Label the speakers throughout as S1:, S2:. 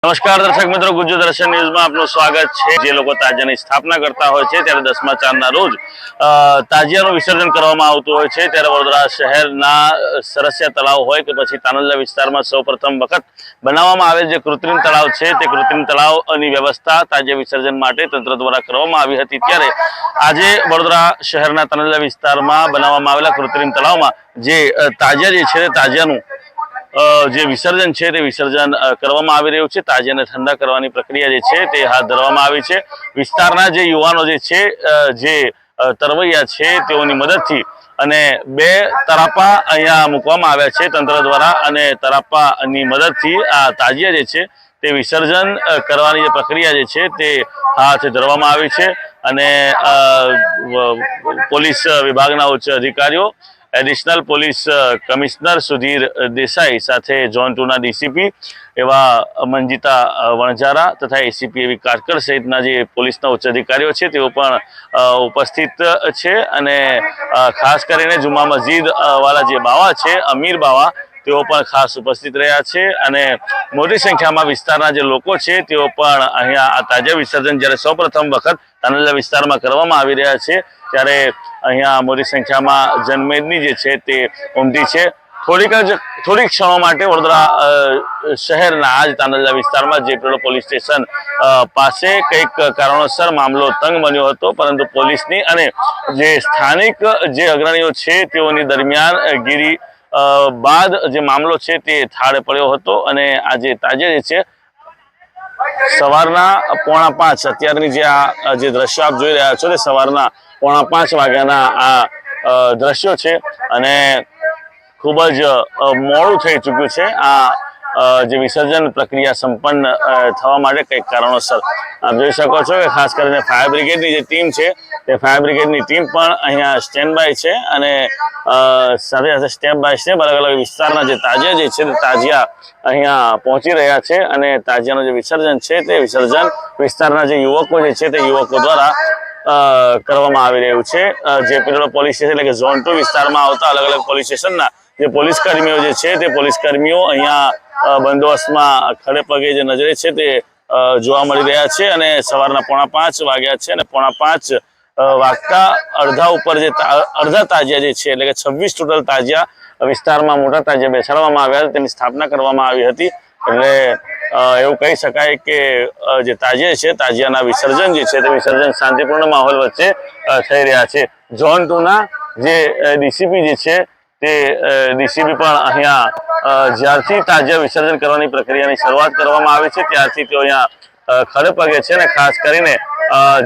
S1: નમસ્કાર દર્શક મિત્રો, ગુજ્જુ દર્શન ન્યૂઝમાં આપનું સ્વાગત છે। જે લોકો તાજિયાની સ્થાપના કરતા હોય છે ત્યારે 10મા ચાંદના રોજ તાજિયાનું વિસર્જન કરવામાં આવતું હોય છે। ત્યારે વડોદરા શહેરના સરસિયા તળાવ હોય કે પછી તાનંદલા વિસ્તારમાં સૌપ્રથમ વખત બનાવવામાં આવેલ જે કૃત્રિમ તળાવ છે તે કૃત્રિમ તળાવની વ્યવસ્થા તાજિયા વિસર્જન માટે તંત્ર દ્વારા કરવામાં આવી હતી। ત્યારે આજે વડોદરા શહેરના તાનંદલા વિસ્તારમાં બનાવવામાં આવેલા કૃત્રિમ તળાવમાં જે તાજિયા જે છે તાજિયાનું જે વિસર્જન છે તે વિસર્જન કરવામાં આવી રહ્યું છે। તાજિયાને ઠંડા કરવાની પ્રક્રિયા જે છે તે હાથ ધરવામાં આવી છે। વિસ્તારના જે યુવાનો જે છે જે તરવૈયા છે તેઓની મદદથી અને 2 તરાપા અહીંયા મૂકવામાં આવ્યા છે તંત્ર દ્વારા અને તરાપાની મદદથી આ તાજિયા જે છે તે વિસર્જન કરવાની જે પ્રક્રિયા જે છે તે હાથ ધરવામાં આવી છે। અને પોલીસ વિભાગના ઉચ્ચ અધિકારીઓ additional police commissioner Sudhir Desai સાથે ઝોન 2ના ડીસીપી એવા મંજીતા વણજારા તથા એસીપી એવી કાટકર સહિતના જે પોલીસના ઉચ્ચ અધિકારીઓ છે તેઓ પણ ઉપસ્થિત છે। અને ખાસ કરીને જુમા મસ્જિદ વાળા જે બાવા છે અમીર બાવા તેઓ પણ ખાસ ઉપસ્થિત રહ્યા છે અને મોટી સંખ્યામાં વિસ્તારના જે લોકો છે તેઓ પણ અહીંયા આ તાજિયા વિસર્જન જ્યારે સૌપ્રથમ વખત તાનંદલા વિસ્તારમાં કરવામાં આવી રહ્યા છે ત્યારે અહીંયા મોટી સંખ્યામાં જનમેદની જે છે તે ઉમટી છે। થોડીક ક્ષણો માટે વડોદરા શહેરના આજ તાનંદલા વિસ્તારમાં જેપીરોડ પોલીસ સ્ટેશન પાસે કંઈક કારણોસર મામલો તંગ બન્યો હતો, પરંતુ પોલીસની અને જે સ્થાનિક જે અગ્રણીઓ છે તેઓની દરમિયાનગીરી બાદ જે મામલો છે તે થાળે પડ્યો હતો અને આ જે તાજિયા જે છે સવારના 4:45 અત્યારની જે દ્રશ્યો આપ જોઈ રહ્યા છો તે સવારના 4:45 વાગ્યાના આ દ્રશ્યો છે અને ખૂબ જ મોડું થઈ ચૂક્યું છે આ જે વિસર્જન પ્રક્રિયા સંપન્ન થવા માટે કંઈક કારણોસર। આપ જોઈ શકો છો કે ખાસ કરીને ફાયર બ્રિગેડની જે ટીમ છે તે ફાયર બ્રિગેડની ટીમ પણ અહીંયા સ્ટેન્ડ બાય છે અને સાથે સાથે સ્ટેપ બાય સ્ટેપ અલગ અલગ વિસ્તારના જે તાજિયા જે છે તે તાજિયા અહીંયા પહોંચી રહ્યા છે અને તાજિયાનું જે વિસર્જન છે તે વિસર્જન વિસ્તારના જે યુવકો જે છે તે યુવકો દ્વારા કરવામાં આવી રહ્યું છે। જેપીરોડ પોલીસ સ્ટેશન એટલે કે ઝોન 2 વિસ્તારમાં આવતા અલગ અલગ પોલીસ સ્ટેશનના જે પોલીસ કર્મીઓ જે છે તે પોલીસ કર્મીઓ અહીંયા બંદોબસ્તમાં ખડે પગે જે નજરે છે તે જોવા મળી રહ્યા છે અને સવારના 4:45 વાગ્યા છે અને 4:45 વાગતા અડધા ઉપર જે અડધા તાજિયા જે છે એટલે કે 26 ટોટલ તાજિયા વિસ્તારમાં મોટા તાજિયા બેસાડવામાં આવ્યા હતા તેની સ્થાપના કરવામાં આવી હતી। એટલે એવું કહી શકાય કે જે તાજિયા છે તાજિયાના વિસર્જન જે છે તે વિસર્જન શાંતિપૂર્ણ માહોલ વચ્ચે થઈ રહ્યા છે। ઝોન 2ના જે ડીસીપી જે છે તે ડીસીપી પણ અહીંયા જ્યારથી તાજિયા વિસર્જન કરવાની પ્રક્રિયાની શરૂઆત કરવામાં આવી છે ત્યારથી તેઓ અહીંયા ખડે પગે છે અને ખાસ કરીને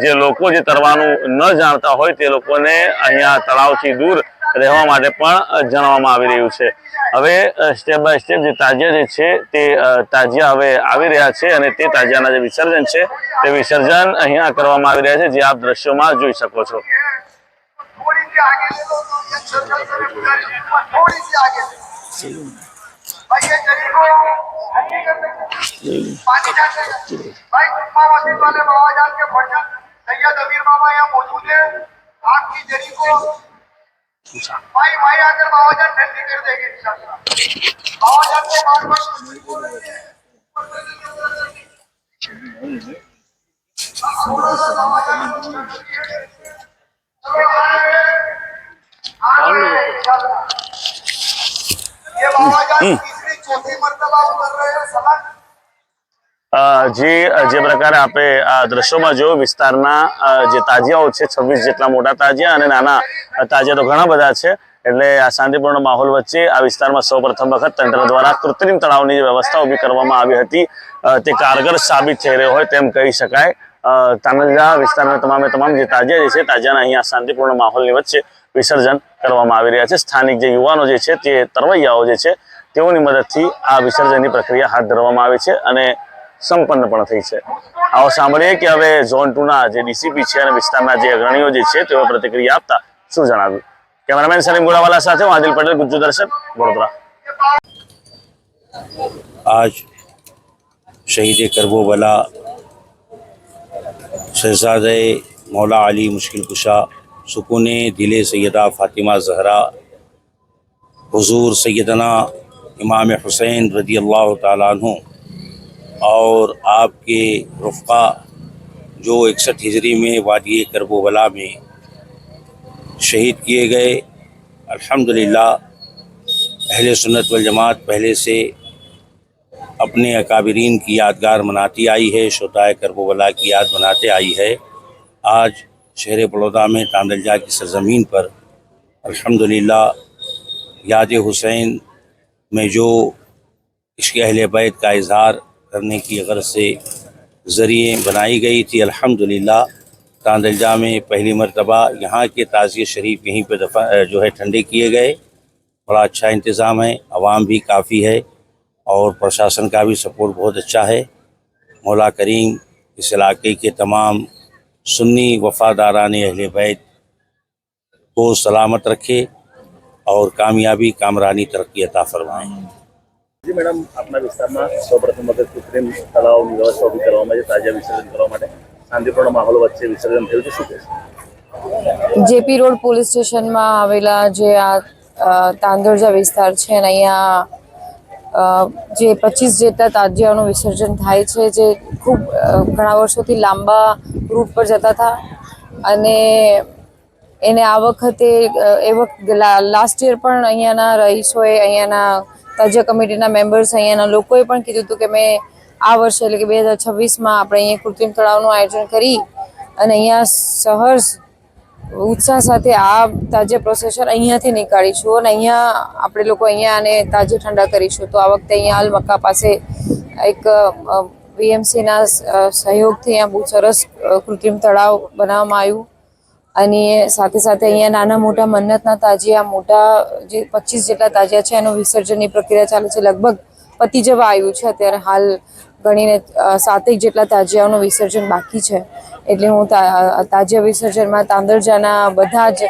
S1: જે લોકો જે તરવાનું ન જાણતા હોય તે લોકોને અહીંયા તળાવથી દૂર રહેવા માટે પણ જણાવવામાં આવી રહ્યું છે। હવે સ્ટેપ બાય સ્ટેપ જે તાજિયા જે છે તે તાજિયા હવે આવી રહ્યા છે અને તે તાજિયાના જે વિસર્જન છે તે વિસર્જન અહીંયા કરવામાં આવી રહ્યા છે જે આપ દ્રશ્યોમાં જોઈ શકો છો। જે પ્રકારે આપણે આ દ્રશ્યોમાં જોયું વિસ્તારના જે તાજિયાઓ છે 26 જેટલા મોટા તાજિયા અને નાના તાજિયા તો ઘણા બધા છે। એટલે આ શાંતિપૂર્ણ માહોલ વચ્ચે આ વિસ્તારમાં સૌપ્રથમ વખત તંત્ર દ્વારા કૃત્રિમ તળાવની જે વ્યવસ્થા ઊભી કરવામાં આવી હતી તે કારગર સાબિત થઈ રહ્યો હોય તેમ કહી શકાય। તાનંદલા વિસ્તારના તમામ જે તાજિયા જે છે તાજિયાના અહીંયા શાંતિપૂર્ણ માહોલની વચ્ચે વિસર્જન કરવામાં આવી રહ્યા છે। સ્થાનિક જે યુવાનો જે છે તે તરવૈયાઓ જે છે તેઓની મદદથી આ વિસર્જનની પ્રક્રિયા હાથ ધરવામાં આવી છે અને સંપન્ન પણ થઈ છે। આવો સાંભળીએ કે હવે ઝોન 2ના જે ડીસીપી છે અને વિસ્તારના જે અગ્રણીઓ જે છે તેઓ પ્રતિક્રિયા આપતા શું જણાવ્યું। कैमरामैन सलीम गुड़ावाला साथ हूँ आदिल पटेल, गुज्जू दर्शन, वडोदरा।
S2: आज शहीद करबोबला शहजादे मौला अली मुश्किल कुशा सुकून दिल सैयदा फ़ातिमा ज़हरा हुजूर सैयदना इमाम हुसैन रज़ी अल्लाह ताला अन्हु और आपके रुफ़ा जो 61 हिजरी में वादी करबला में शहीद किए गए, अल्हम्दुलिल्लाह अहले सुन्नत वल जमात पहले से अपने अकाबरीन की यादगार मनाती आई है, शुहदाए करबला की याद मनाते आई है। आज शहर बड़ौदा में तांदलजा की सरजमीन पर अल्हम्दुलिल्लाह याद हुसैन में जो इश्क़ अहले बैत का इजहार करने की गर्ज से ज़रिए बनाई गई थी, अल्हम्दुलिल्लाह तांदलजा में पहली मरतबा यहाँ के ताज़िए शरीफ यहीं पर जो है ठंडे किए गए। बड़ा अच्छा इंतज़ाम है, आवाम भी काफ़ी है और प्रशासन का भी सपोर्ट बहुत अच्छा है। मौला करीम इस इलाके के तमाम सुन्नी वफ़ादारान अहले बैत को सलामत रखे और कामयाबी कामरानी तरक्की अता फरमाएँ।
S1: જી મેડમ, આપના વિસ્તારમાં સૌપ્રથમ વખત કૃત્રિમ તળાવની વ્યવસ્થા ઊભી કરવામાં આવી છે તાજા વિસર્જન કરવા માટે શાંતિપૂર્ણ માહોલ વચ્ચે વિસર્જન થયું છે, શું કહેશો?
S3: જેપી રોડ પોલીસ સ્ટેશનમાં આવેલા જે આ તાંદોરજા વિસ્તાર છે અને અહીંયા જે 25 જેટલા તાજિયાઓનું વિસર્જન થાય છે, જે ખૂબ ઘણા વર્ષોથી લાંબા રૂટ પર જતા હતા અને એને આ વખતે લાસ્ટ યર પણ અહીંયાના રહીશોએ, અહીંયાના તાજિયા કમિટીના મેમ્બર્સ, અહીંયાના લોકોએ પણ કીધું હતું કે મેં આ વર્ષે એટલે કે 2026માં આપણે અહીંયા કૃત્રિમ તળાવનું આયોજન કરી અને અહીંયા સહર્ષ ઉત્સાહ સાથે આ તાજિયા પ્રોસેસર અહીંયાથી નીકાળીશું અને અહીંયા આપણે લોકો અહીંયા આને તાજે ઠંડા કરીશું। તો આ વખતે અહીંયા અલ મક્કા પાસે એક વીએમસીના સહયોગથી અહીંયા બહુ સરસ કૃત્રિમ તળાવ બનાવવામાં આવ્યું અને સાથે સાથે અહીંયા નાના મોટા મન્નતના તાજિયા, મોટા જે 25 જેટલા તાજિયા છે એનું વિસર્જનની પ્રક્રિયા ચાલે છે, લગભગ પતી જવા આવ્યું છે। અત્યારે હાલ ગણીને 7 જેટલા તાજિયાઓનું વિસર્જન બાકી છે। એટલે હું તાજિયા વિસર્જનમાં તાંદરજાના બધા જ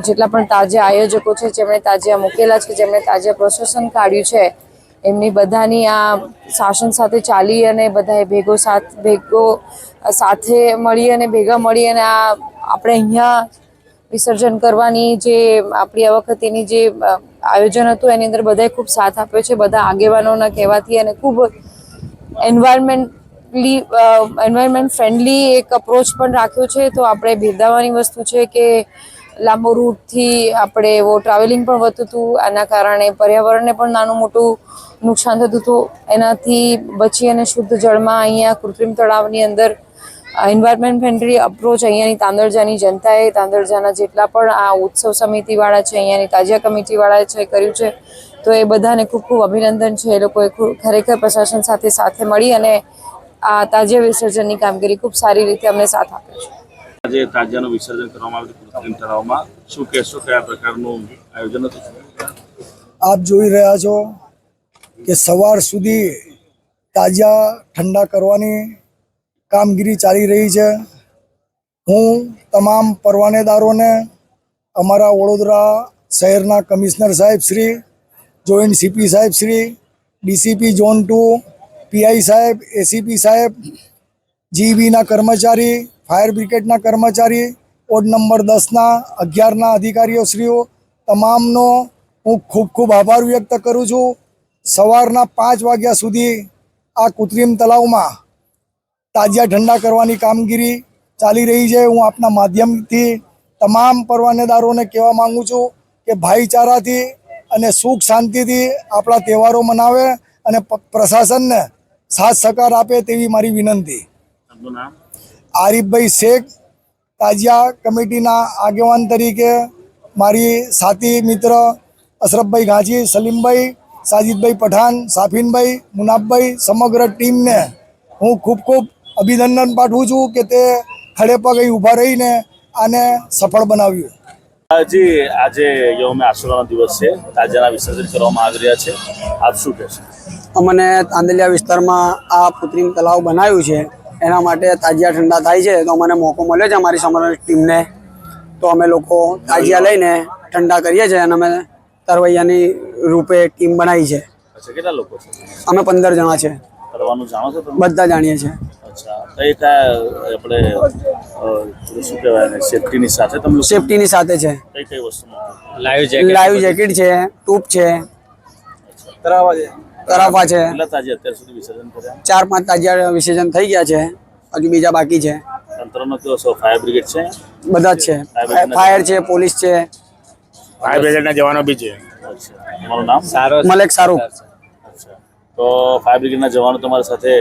S3: જેટલા પણ તાજિયા આયોજકો છે, જેમણે તાજિયા મૂકેલા છે, જેમણે તાજિયા પ્રોસેસન કાઢ્યું છે, એમની બધાની આ શાસન સાથે ચાલી અને બધાએ ભેગો સાથે મળી અને ભેગા મળી અને આ આપણે અહીંયા વિસર્જન કરવાની જે આપણી આ વખતેની જે આયોજન હતું એની અંદર બધાએ ખૂબ સાથ આપ્યો છે, બધા આગેવાનોના કહેવાથી અને ખૂબ એન્વાયરમેન્ટ ફ્રેન્ડલી એક અપ્રોચ પણ રાખ્યો છે। તો આપણે બિરદાવવાની વસ્તુ છે કે લાંબો રૂટથી આપણે એવો ટ્રાવેલિંગ પણ વધતું હતું, આના કારણે પર્યાવરણને પણ નાનું મોટું નુકસાન થતું હતું। એનાથી બચી અને શુદ્ધ જળમાં અહીંયા કૃત્રિમ તળાવની અંદર એન્વાયરમેન્ટ ફ્રેન્ડલી અપ્રોચ અહીંયાની તાંદરજાની જનતાએ, તાંદરજાના જેટલા પણ આ ઉત્સવ સમિતિવાળા છે, અહીંયાની તાજિયા કમિટીવાળાએ છે કર્યું છે। તો એ બધાને ખૂબ ખૂબ અભિનંદન છે। એ લોકોએ ખરેખર પ્રશાસન સાથે મળી અને આ તાજિયા વિસર્જનની કામગીરી ખૂબ સારી રીતે અમને સાથ આપ્યો છે।
S1: આજે તાજિયાનું વિસર્જન કરવામાં આવ્યું કૃત્રિમ તળાવમાં, શું કહેશો, કયા પ્રકારનું આયોજન હતું?
S4: આપ જોઈ રહ્યા છો કે સવાર સુધી તાજા ઠંડા કરવાની કામગીરી ચાલી રહી છે। હું તમામ પરવાનેદારોને, અમારા વડોદરા શહેરના કમિશનર સાહેબ શ્રી, જોઈન્ટ સીપી સાહેબ શ્રી, ડીસીપી ઝોન 2, પીઆઈ સાહેબ, એસીપી સાહેબ, જીબીના કર્મચારી, ફાયર બ્રિગેડના કર્મચારી, વોર્ડ નંબર 10ના 11ના અધિકારીઓશ્રીઓ તમામનો હું ખૂબ ખૂબ આભાર વ્યક્ત કરું છું। સવારના 5 વાગ્યા સુધી આ કૃત્રિમ તળાવમાં તાજિયા ઠંડા કરવાની કામગીરી ચાલી રહી છે। હું આપના માધ્યમથી તમામ પરવાનેદારોને કહેવા માગું છું કે ભાઈચારાથી અને સુખ શાંતિથી આપણા તહેવારો મનાવે અને પ્રશાસનને સાથ સહકાર આપે તેવી મારી વિનંતી।
S1: આપનું નામ?
S4: આરીફભાઈ શેખ, તાજિયા કમિટીના આગેવાન તરીકે મારી સાથી મિત્ર અશરફભાઈ ગાંચી, સલીમભાઈ, સાજીદભાઈ પઠાણ, સાફીનભાઈ, મુનાફભાઈ, સમગ્ર ટીમને હું ખૂબ ખૂબ અભિનંદન પાઠવું છું કે તે ખડે પગે ઊભા રહીને આને સફળ બનાવ્યું।
S1: જી, આજે યૌમે આશુરાનો દિવસ છે, તાજિયાના વિસર્જન કરવામાં આવી રહ્યા છે, આપ શું કહેશો?
S5: અમને તાંદલિયા વિસ્તારમાં આ કૃત્રિમ તળાવ બનાવ્યું છે, એના માટે તાજિયા ઠંડા થાય છે। તો અમને મોકો મળ્યો છે અમારી સમગ્ર ટીમને, તો અમે લોકો તાજિયા લઈને ઠંડા કરીએ છીએ અને અમે તરવૈયાની રૂપે ટીમ બનાવી છે।
S1: અચ્છા, કેટલા લોકો છે?
S5: અમે 15 જણા છે।
S1: કરવાનું જાણો છો તમે?
S5: બધા જાણીએ છીએ।
S1: અચ્છા, તો એ આપણે શું કહેવાય ને, સેફટીની સાથે તમે
S5: સેફટીની સાથે છે।
S1: કઈ વસ્તુ?
S5: લાઈવ જેકેટ છે, ટૂપ છે, કરાવવા છે.
S1: કેટલા તાજિયા અત્યાર સુધી વિસર્જન કર્યા?
S5: 4-5 તાજિયા વિસર્જન થઈ ગયા છે, હજુ બીજા બાકી છે.
S1: તંત્રનો કેવો છો? ફાયર બ્રિગેડ છે?
S5: બધા જ છે, ફાયર છે, પોલીસ છે.
S6: ફાયર બ્રિગેડના જવાનો બી છે.
S1: અચ્છા, તમારું નામ?
S5: મલેક શાહરૂખ.
S1: અચ્છા, તો ફાયર બ્રિગેડના જવાનો તમારી સાથે